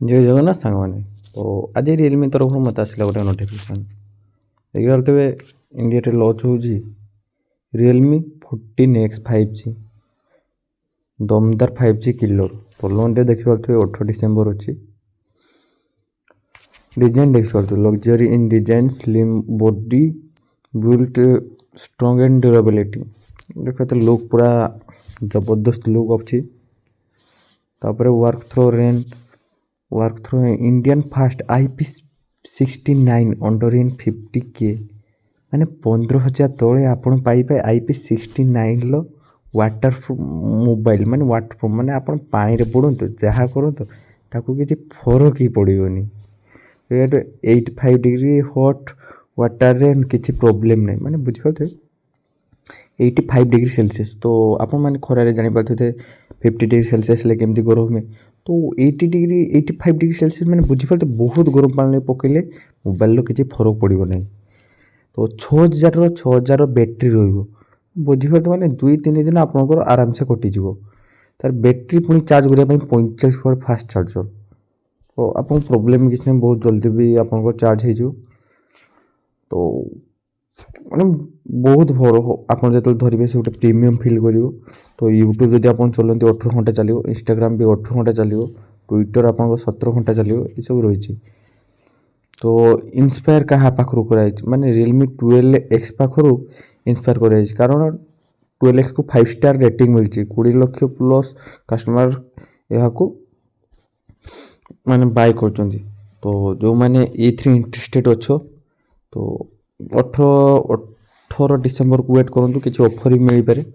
जय जगन्नाथ सांगमाने तो आज रियलमी तरफ मत आसला गोटे नोटिफिकेशन देखिए इंडिया लॉन्च हो रियलमी 14X 5G दमदार 5G किलर तो लॉन्च देखिए 18 डिसेम्बर अच्छी डिजाइन देखिए luxury in design slim body built strong and durability देखिए लुक पूरा जबरदस्त लुक अच्छी work through Indian fast IP69 under in 50K माने 15,000 तले आपण पाइबे IP69 वाटर प्रूफ मोबाइल माने वाटर प्रूफ माने आपण पानी रे पड़ो जहाँ करूँ ताकू किसी फरक ही पड़ोनी 85 डिग्री हॉट वाटर रे किसी प्रॉब्लम नहीं माने बुझे 85 डिग्री सेल्सियस तो आपण मैंने खरारे जापारे 50 डिग्री सेल्सियस केमती गरम में तो 85 डिग्री सेल्सियस मैंने बुझीपारे बहुत गरम पानी पकड़े मोबाइल किसी फरक पड़ो ना तो 6000 बैटेरी रुझीपारे मैंने 2-3 दिन आपंकर आराम से कटिज तार बैटेरी पुणी चार्ज करने 45 वाट फास्ट चार्जर तो आप प्रोब्लेम किसी नहीं बहुत जल्दी भी आप चार्ज हो तो मैंने बहुत भल आप जो धरवे से गोटे प्रीमियम फिल कर तो यूट्यूब जब आप चलते 18 घंटा चलो इंस्टाग्राम भी 18 घंटा चलो ट्विटर आप 17 घंटा चलो ये सब रही तो इन्स्पायर क्या पाखु कराई माने रियलमी 12X पाखु इन्स्पायर कराई कारण 12X को 5 स्टार रेटिंग मिली 20 लाख प्लस कस्टमर यहाँ माने बाय कर तो जो मैंने E3 इंटरेस्टेड अच्छो तो 18 डिसेम्बर को वेट करूँ किसी ऑफर ही मिल पारे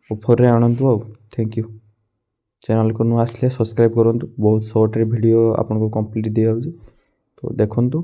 ऑफर रे आणतु थैंक यू चैनल को नुआ आसले सब्सक्राइब करूँ बहुत शॉर्ट रे वीडियो आपको कंप्लीट दिया तो देखूँ।